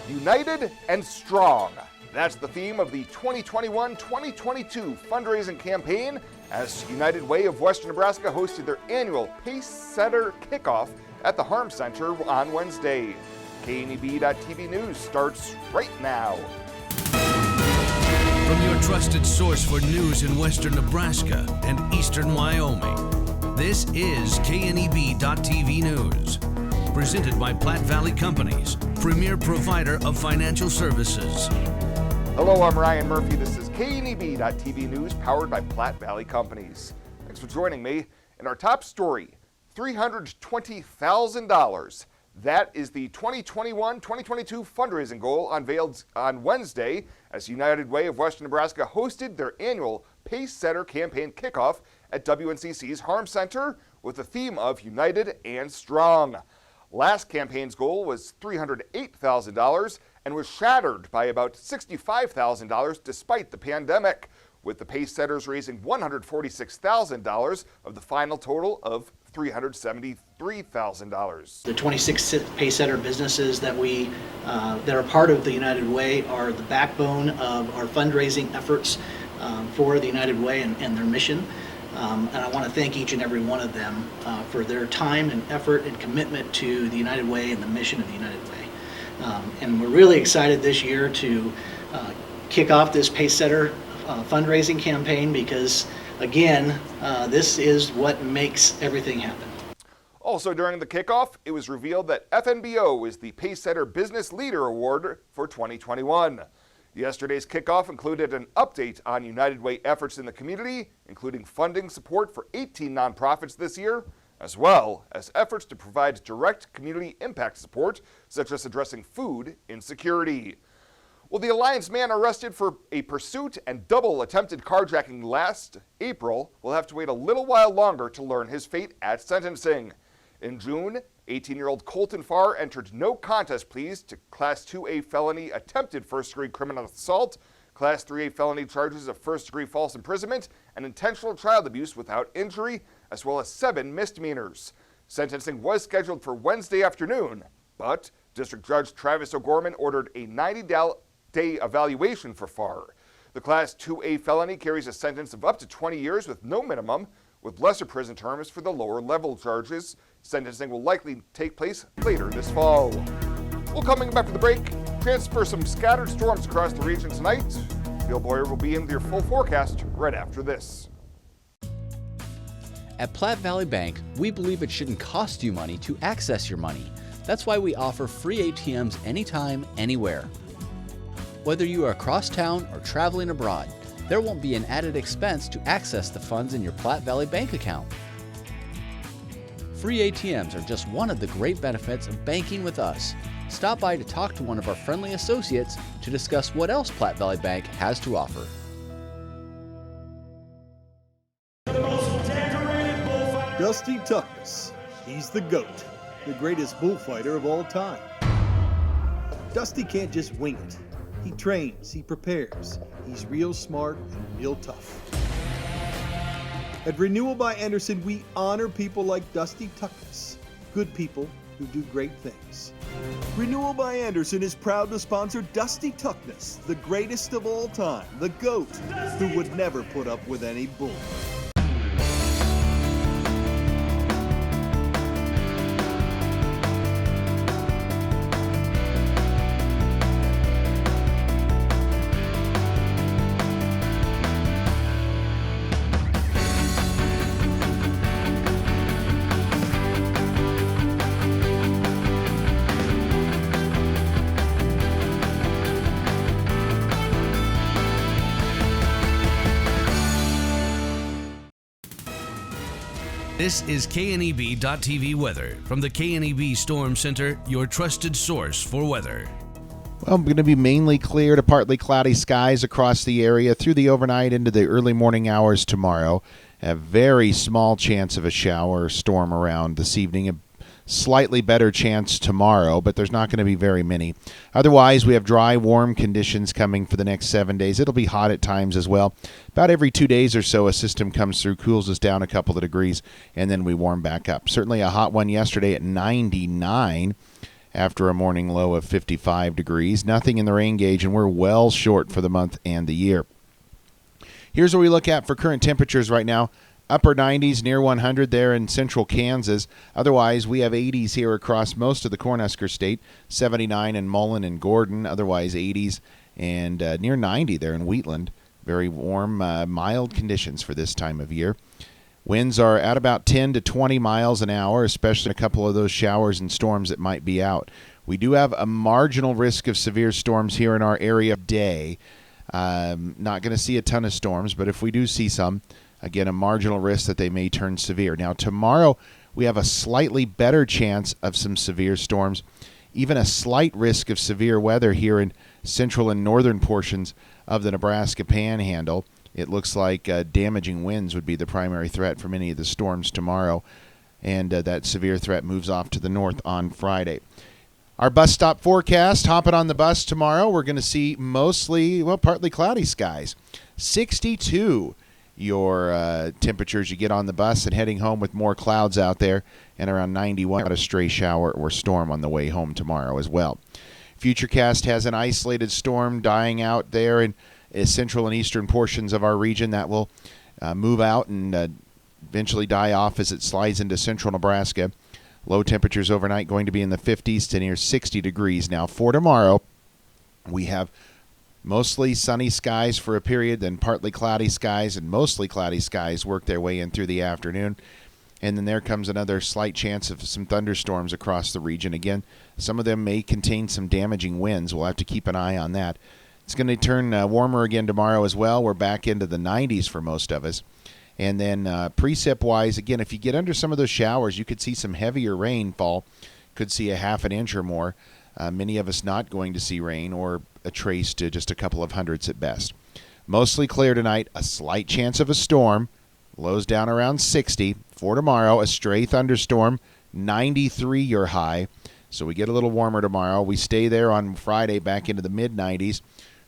United and Strong. That's the theme of the 2021-2022 fundraising campaign as United Way of Western Nebraska hosted their annual Pace Setter Kickoff at the Harm Center on Wednesday. KNEB.TV News starts right now. From your trusted source for news in Western Nebraska and Eastern Wyoming, this is KNEB.TV News. Presented by Platte Valley Companies, premier provider of financial services. Hello, I'm Ryan Murphy. This is KNEB.TV News powered by Platte Valley Companies. Thanks for joining me. In our top story, $320,000. That is the 2021-2022 fundraising goal unveiled on Wednesday as United Way of Western Nebraska hosted their annual Pace Setter campaign kickoff at WNCC's Harm Center with the theme of United and Strong. Last campaign's goal was $308,000 and was shattered by about $65,000 despite the pandemic, with the Pace Setters raising $146,000 of the final total of $373,000. The 26 Pace Setter businesses that are part of the United Way are the backbone of our fundraising efforts for the United Way and their mission. And I want to thank each and every one of them for their time and effort and commitment to the United Way and the mission of the United Way. And we're really excited this year to kick off this Pace Setter fundraising campaign because, again, this is what makes everything happen. Also during the kickoff, it was revealed that FNBO is the Pace Setter Business Leader Award for 2021. Yesterday's kickoff included an update on United Way efforts in the community, including funding support for 18 nonprofits this year, as well as efforts to provide direct community impact support, such as addressing food insecurity. Well, the Alliance man arrested for a pursuit and double attempted carjacking last April will have to wait a little while longer to learn his fate at sentencing. In June, 18-year-old Colton Farr entered no contest pleas to Class 2A felony attempted first-degree criminal assault, Class 3A felony charges of first-degree false imprisonment, and intentional child abuse without injury, as well as 7 misdemeanors. Sentencing was scheduled for Wednesday afternoon, but District Judge Travis O'Gorman ordered a 90-day evaluation for Farr. The Class 2A felony carries a sentence of up to 20 years with no minimum, with lesser prison terms for the lower-level charges. Sentencing will likely take place later this fall. Well, coming back from the break, chance for some scattered storms across the region tonight. Bill Boyer will be in with your full forecast right after this. At Platte Valley Bank, we believe it shouldn't cost you money to access your money. That's why we offer free ATMs anytime, anywhere. Whether you are across town or traveling abroad, there won't be an added expense to access the funds in your Platte Valley Bank account. Free ATMs are just one of the great benefits of banking with us. Stop by to talk to one of our friendly associates to discuss what else Platte Valley Bank has to offer. Dusty Tuckness. He's the GOAT, the greatest bullfighter of all time. Dusty can't just wing it. He trains, he prepares. He's real smart and real tough. At Renewal by Anderson, we honor people like Dusty Tuckness, good people who do great things. Renewal by Anderson is proud to sponsor Dusty Tuckness, the greatest of all time, the GOAT, who would never put up with any bull. This is KNEB.TV weather from the KNEB Storm Center, your trusted source for weather. Well, going to be mainly clear to partly cloudy skies across the area through the overnight into the early morning hours tomorrow. A very small chance of a shower or storm around this evening. A slightly better chance tomorrow, but there's not going to be very many. Otherwise, we have dry, warm conditions coming for the next 7 days. It'll be hot at times as well. About every 2 days or so, a system comes through, cools us down a couple of degrees, and then we warm back up. Certainly a hot one yesterday at 99. after a morning low of 55 degrees. Nothing in the rain gauge, and we're well short for the month and the year. Here's what we look at for current temperatures right now. Upper 90s, near 100 there in central Kansas. Otherwise, we have 80s here across most of the Cornhusker State. 79 in Mullen and Gordon. Otherwise, 80s and near 90 there in Wheatland. Very warm, mild conditions for this time of year. Winds are at about 10 to 20 miles an hour, especially a couple of those showers and storms that might be out. We do have a marginal risk of severe storms here in our area today. Not going to see a ton of storms, but if we do see some, again, a marginal risk that they may turn severe. Now, tomorrow, we have a slightly better chance of some severe storms, even a slight risk of severe weather here in central and northern portions of the Nebraska Panhandle. It looks like damaging winds would be the primary threat for many of the storms tomorrow, and that severe threat moves off to the north on Friday. Our bus stop forecast, hopping on the bus tomorrow, we're going to see mostly, partly cloudy skies. 62 your temperatures you get on the bus, and heading home with more clouds out there, and around 91, a stray shower or storm on the way home tomorrow as well. Futurecast has an isolated storm dying out there in central and eastern portions of our region that will move out and eventually die off as it slides into central Nebraska. Low temperatures overnight going to be in the 50s to near 60 degrees. Now for tomorrow, we have mostly sunny skies for a period, then partly cloudy skies, and mostly cloudy skies work their way in through the afternoon. And then there comes another slight chance of some thunderstorms across the region. Again, some of them may contain some damaging winds. We'll have to keep an eye on that. It's going to turn warmer again tomorrow as well. We're back into the 90s for most of us. And then precip-wise, again, if you get under some of those showers, you could see some heavier rainfall. Could see a half an inch or more. Many of us not going to see rain, or a trace to just a couple of hundredths at best. Mostly clear tonight. A slight chance of a storm. Lows down around 60. For tomorrow, a stray thunderstorm. 93 your high. So we get a little warmer tomorrow. We stay there on Friday back into the mid-90s.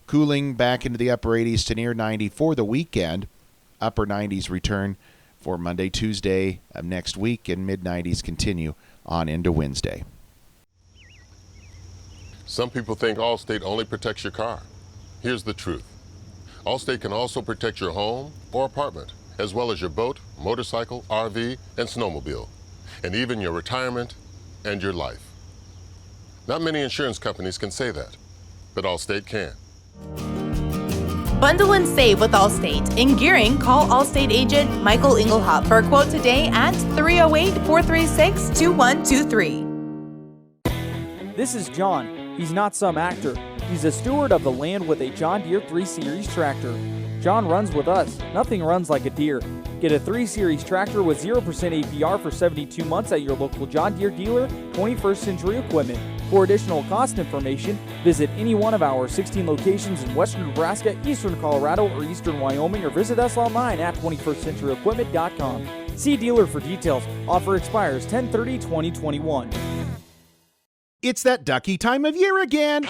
Cooling back into the upper 80s to near 90 for the weekend. Upper 90s return for Monday, Tuesday of next week, and mid-90s continue on into Wednesday. Some people think Allstate only protects your car. Here's the truth. Allstate can also protect your home or apartment, as well as your boat, motorcycle, RV, and snowmobile, and even your retirement and your life. Not many insurance companies can say that, but Allstate can. Bundle and save with Allstate. In Gearing, call Allstate agent Michael Engelhop for a quote today at 308-436-2123. This is John. He's not some actor. He's a steward of the land with a John Deere 3 Series tractor. John runs with us. Nothing runs like a Deere. Get a 3 Series tractor with 0% APR for 72 months at your local John Deere dealer, 21st Century Equipment. For additional cost information, visit any one of our 16 locations in western Nebraska, eastern Colorado, or eastern Wyoming, or visit us online at 21stcenturyequipment.com. See dealer for details. Offer expires 10/30/2021. It's that ducky time of year again.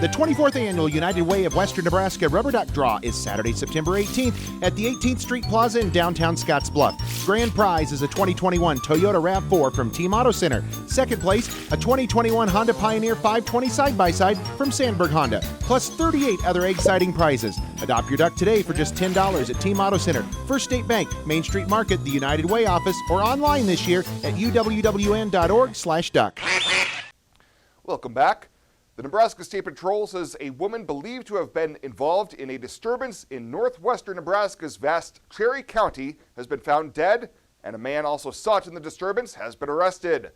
The 24th Annual United Way of Western Nebraska Rubber Duck Draw is Saturday, September 18th at the 18th Street Plaza in downtown Scottsbluff. Grand prize is a 2021 Toyota RAV4 from Team Auto Center. Second place, a 2021 Honda Pioneer 520 side-by-side from Sandberg Honda, plus 38 other exciting prizes. Adopt your duck today for just $10 at Team Auto Center, First State Bank, Main Street Market, the United Way office, or online this year at uwwn.org/duck. Welcome back. The Nebraska State Patrol says a woman believed to have been involved in a disturbance in northwestern Nebraska's vast Cherry County has been found dead, and a man also sought in the disturbance has been arrested.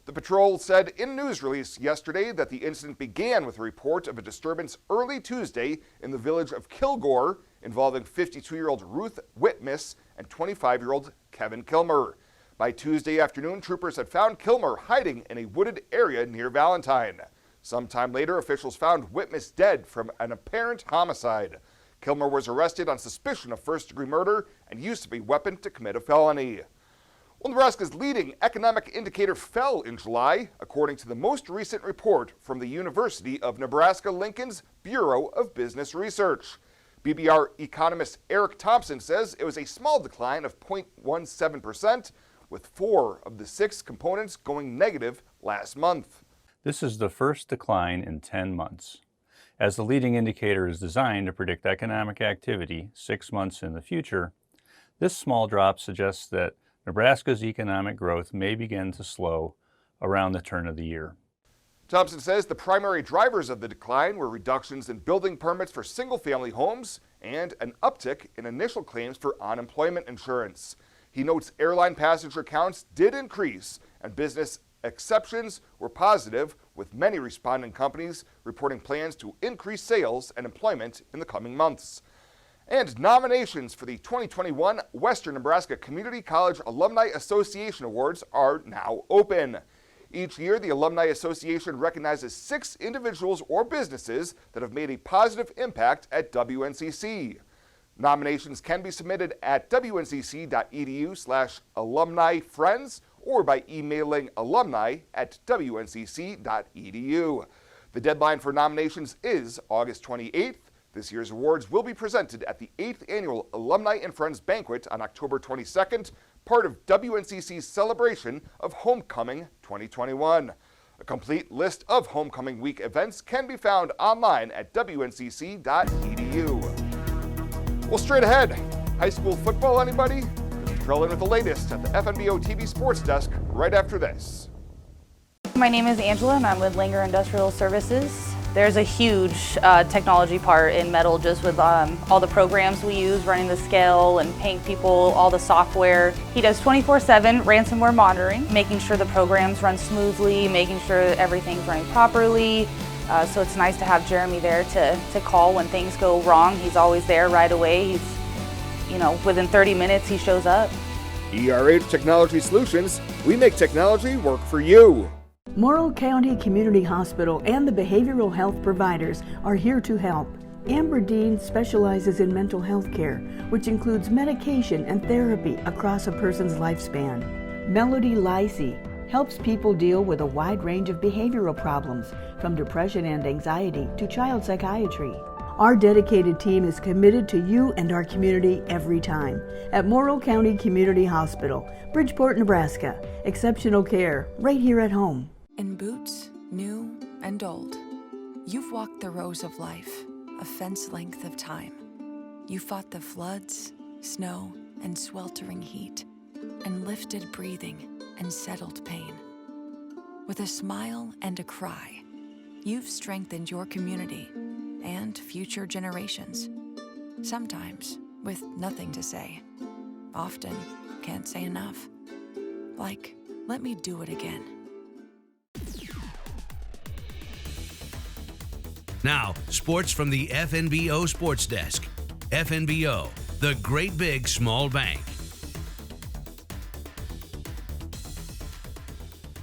The patrol said in a news release yesterday that the incident began with a report of a disturbance early Tuesday in the village of Kilgore involving 52-year-old Ruth Whitmiss and 25-year-old Kevin Kilmer. By Tuesday afternoon, troopers had found Kilmer hiding in a wooded area near Valentine. Sometime later, officials found Whitmiss dead from an apparent homicide. Kilmer was arrested on suspicion of first-degree murder and used to be weapon to commit a felony. Well, Nebraska's leading economic indicator fell in July, according to the most recent report from the University of Nebraska-Lincoln's Bureau of Business Research. BBR economist Eric Thompson says it was a small decline of 0.17%, with 4 of the 6 components going negative last month. This is the first decline in 10 months. As the leading indicator is designed to predict economic activity 6 months in the future, this small drop suggests that Nebraska's economic growth may begin to slow around the turn of the year. Thompson says the primary drivers of the decline were reductions in building permits for single-family homes and an uptick in initial claims for unemployment insurance. He notes airline passenger counts did increase and business exceptions were positive, with many responding companies reporting plans to increase sales and employment in the coming months. And nominations for the 2021 Western Nebraska Community College Alumni Association Awards are now open. Each year, the Alumni Association recognizes 6 individuals or businesses that have made a positive impact at WNCC. Nominations can be submitted at wncc.edu/alumni-friends or by emailing alumni@wncc.edu. The deadline for nominations is August 28th. This year's awards will be presented at the 8th Annual Alumni and Friends Banquet on October 22nd, part of WNCC's celebration of Homecoming 2021. A complete list of Homecoming Week events can be found online at wncc.edu. Well, straight ahead, high school football, anybody? Drill in with the latest at the FNBO TV Sports Desk right after this. My name is Angela and I'm with Langer Industrial Services. There's a huge technology part in metal, just with all the programs we use, running the scale and paying people, all the software. He does 24/7 ransomware monitoring, making sure the programs run smoothly, making sure everything's running properly. So it's nice to have Jeremy there to call when things go wrong. He's always there right away. Within 30 minutes he shows up. ERH Technology Solutions, we make technology work for you. Morrill County Community Hospital and the behavioral health providers are here to help. Amber Dean specializes in mental health care, which includes medication and therapy across a person's lifespan. Melody Lacey helps people deal with a wide range of behavioral problems, from depression and anxiety to child psychiatry. Our dedicated team is committed to you and our community every time. At Morrill County Community Hospital, Bridgeport, Nebraska. Exceptional care right here at home. In boots, new and old, you've walked the rows of life, a fence length of time. You fought the floods, snow, and sweltering heat, and lifted breathing and settled pain. With a smile and a cry, you've strengthened your community and future generations. Sometimes with nothing to say. Often can't say enough. Like, let me do it again. Now, sports from the FNBO Sports Desk. FNBO, the great big small bank.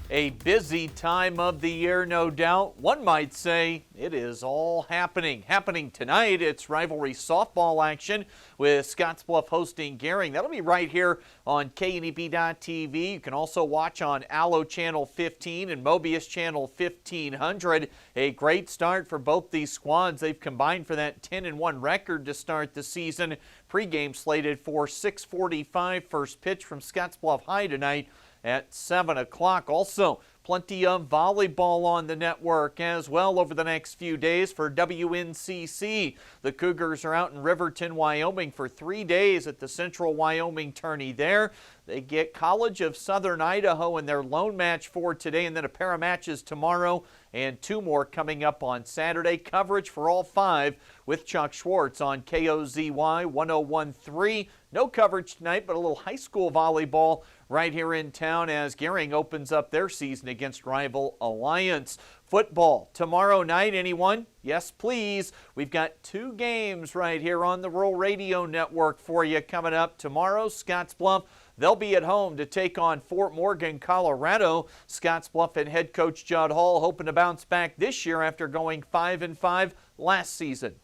A busy time of the year, no doubt. One might say it is all happening. Happening tonight, it's rivalry softball action with Scottsbluff hosting Gering. That'll be right here on KNEB.TV. You can also watch on Allo Channel 15 and Mobius Channel 1500. A great start for both these squads. They've combined for that 10-1 record to start the season. Pre-game slated for 6:45. First pitch from Scottsbluff High tonight at 7 o'clock. Also, plenty of volleyball on the network as well over the next few days for WNCC. The Cougars are out in Riverton, Wyoming for 3 days at the Central Wyoming tourney there. They get College of Southern Idaho in their lone match for today, and then a pair of matches tomorrow and 2 more coming up on Saturday. Coverage for all 5 with Chuck Schwartz on KOZY 101.3. No coverage tonight, but a little high school volleyball right here in town as Gering opens up their season against rival Alliance. Football tomorrow night, anyone? Yes, please. We've got 2 games right here on the Rural Radio Network for you coming up tomorrow. Scottsbluff, they'll be at home to take on Fort Morgan, Colorado. Scottsbluff and head coach Judd Hall hoping to bounce back this year after going 5-5 last season.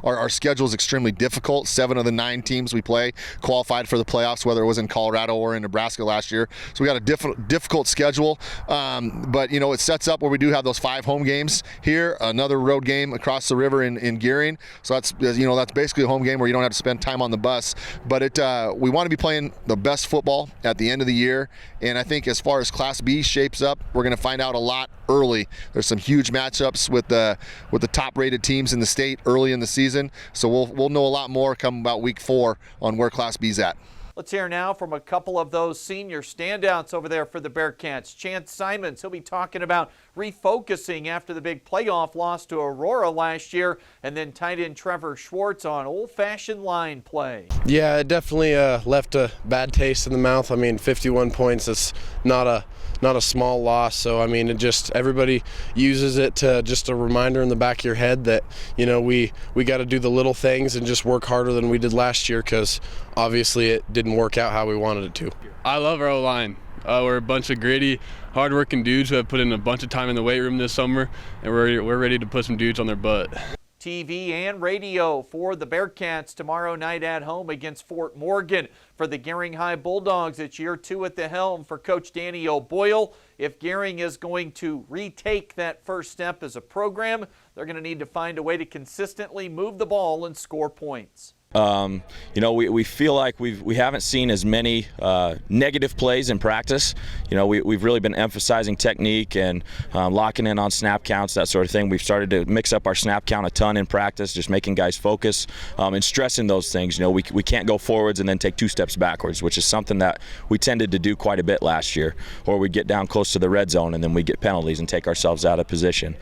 Our schedule is extremely difficult. 7 of the 9 teams we play qualified for the playoffs, whether it was in Colorado or in Nebraska last year. So we got a difficult schedule, but it sets up where we do have those 5 home games here, another road game across the river in Gearing. So that's basically a home game where you don't have to spend time on the bus. But we want to be playing the best football at the end of the year, and I think as far as Class B shapes up, we're going to find out a lot early. There's some huge matchups with the top-rated teams in the state early in the season, so we'll know a lot more come about week 4 on where Class B's at. Let's hear now from a couple of those senior standouts over there for the Bearcats. Chance Simons, he'll be talking about refocusing after the big playoff loss to Aurora last year, and then tight end Trevor Schwartz on old-fashioned line play. Yeah, it definitely left a bad taste in the mouth. I mean, 51 points, it's not a small loss. So, I mean, everybody uses it to just a reminder in the back of your head that, we got to do the little things and just work harder than we did last year, because obviously it didn't work out how we wanted it to. I love our O-line. We're a bunch of gritty, hard-working dudes who have put in a bunch of time in the weight room this summer, and we're ready to put some dudes on their butt. TV and radio for the Bearcats tomorrow night at home against Fort Morgan. For the Gearing High Bulldogs, it's year 2 at the helm for Coach Danny O'Boyle. If Gearing is going to retake that first step as a program, they're going to need to find a way to consistently move the ball and score points. We feel like we haven't seen as many negative plays in practice. We've really been emphasizing technique and locking in on snap counts, that sort of thing. We've started to mix up our snap count a ton in practice, just making guys focus and stressing those things. We can't go forwards and then take 2 steps backwards, which is something that we tended to do quite a bit last year. Or we get down close to the red zone and then we get penalties and take ourselves out of position.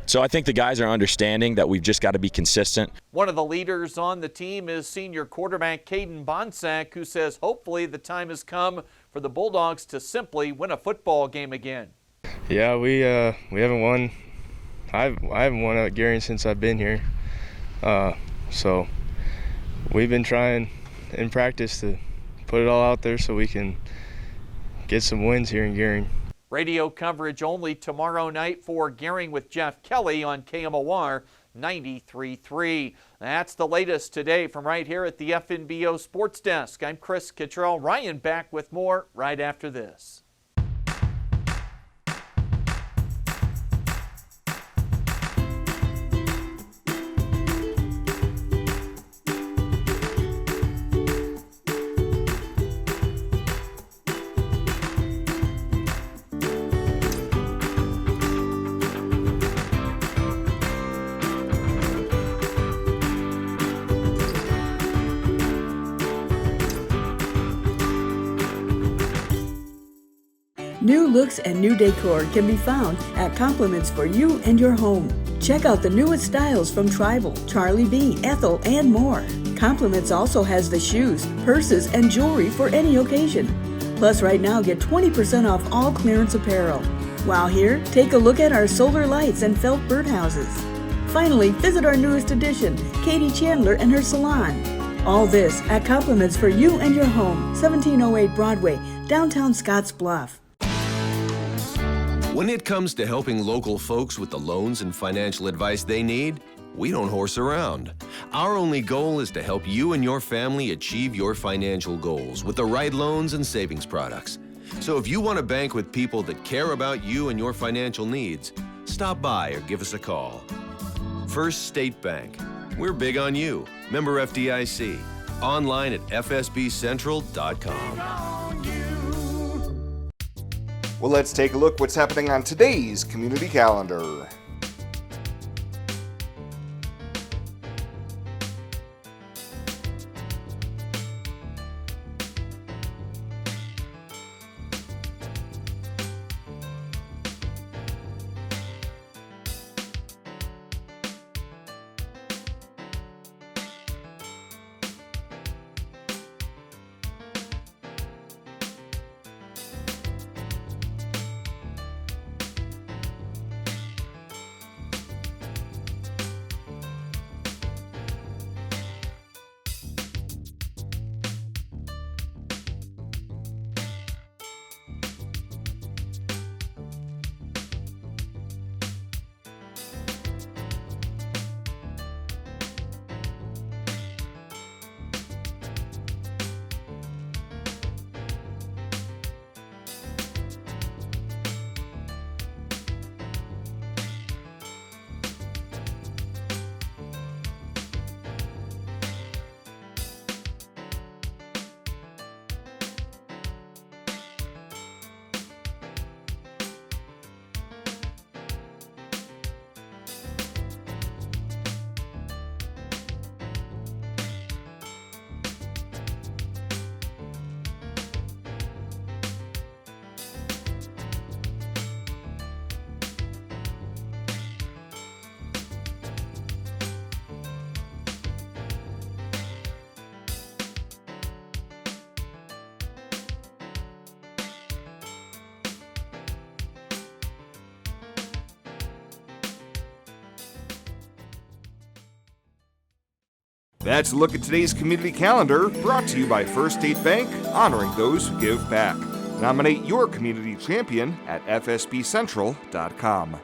So I think the guys are understanding that we've just got to be consistent. One of the leaders on the team is senior quarterback Caden Bonsack, who says hopefully the time has come for the Bulldogs to simply win a football game again. Yeah, we haven't won. I haven't won at Gearing since I've been here. So we've been trying in practice to put it all out there so we can get some wins here in Gearing. Radio coverage only tomorrow night for Gearing with Jeff Kelly on KMOR 93.3. That's the latest today from right here at the FNBO Sports Desk. I'm Chris Kittrell. Ryan back with more right after this. New looks and new decor can be found at Compliments for You and Your Home. Check out the newest styles from Tribal, Charlie B, Ethel, and more. Compliments also has the shoes, purses, and jewelry for any occasion. Plus, right now, get 20% off all clearance apparel. While here, take a look at our solar lights and felt birdhouses. Finally, visit our newest addition, Katie Chandler and her salon. All this at Compliments for You and Your Home, 1708 Broadway, downtown Scottsbluff. When it comes to helping local folks with the loans and financial advice they need, we don't horse around. Our only goal is to help you and your family achieve your financial goals with the right loans and savings products. So if you want to bank with people that care about you and your financial needs, stop by or give us a call. First State Bank. We're big on you. Member FDIC. Online at fsbcentral.com. Well, let's take a look what's happening on today's community calendar. That's a look at today's community calendar, brought to you by First State Bank, honoring those who give back. Nominate your community champion at fsbcentral.com.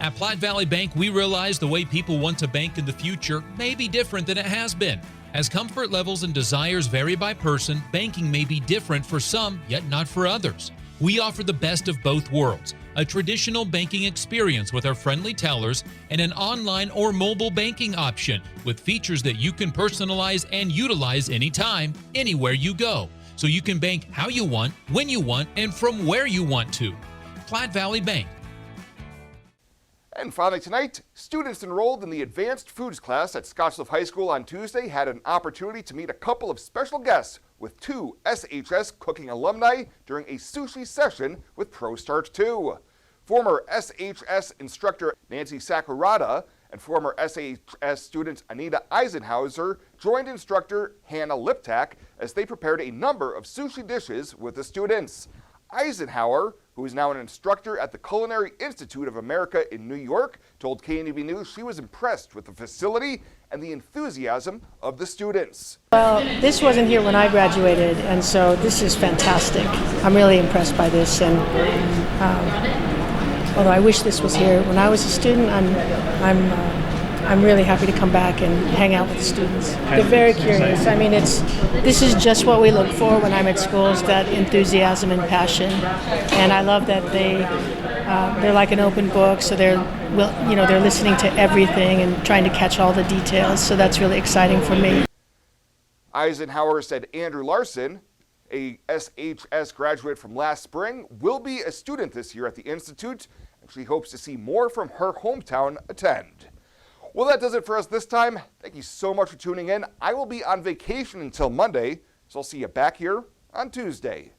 At Platte Valley Bank, we realize the way people want to bank in the future may be different than it has been. As comfort levels and desires vary by person, banking may be different for some, yet not for others. We offer the best of both worlds, a traditional banking experience with our friendly tellers and an online or mobile banking option with features that you can personalize and utilize anytime, anywhere you go. So you can bank how you want, when you want, and from where you want to. Platte Valley Bank. And finally tonight, students enrolled in the Advanced Foods class at Scottsbluff High School on Tuesday had an opportunity to meet a couple of special guests with two SHS cooking alumni during a sushi session with ProStarch 2. Former SHS instructor Nancy Sakurada and former SHS student Anita Eisenhauser joined instructor Hannah Liptak as they prepared a number of sushi dishes with the students. Eisenhower, who is now an instructor at the Culinary Institute of America in New York, told KNEB News she was impressed with the facility and the enthusiasm of the students. Well, this wasn't here when I graduated, and so this is fantastic. I'm really impressed by this, and although I wish this was here when I was a student, I'm really happy to come back and hang out with the students. They're very curious. I mean, this is just what we look for when I'm at schools, that enthusiasm and passion. And I love that they're like an open book, so they're listening to everything and trying to catch all the details. So that's really exciting for me. Eisenhower said Andrew Larson, a SHS graduate from last spring, will be a student this year at the Institute, and she hopes to see more from her hometown attend. Well, that does it for us this time. Thank you so much for tuning in. I will be on vacation until Monday, so I'll see you back here on Tuesday.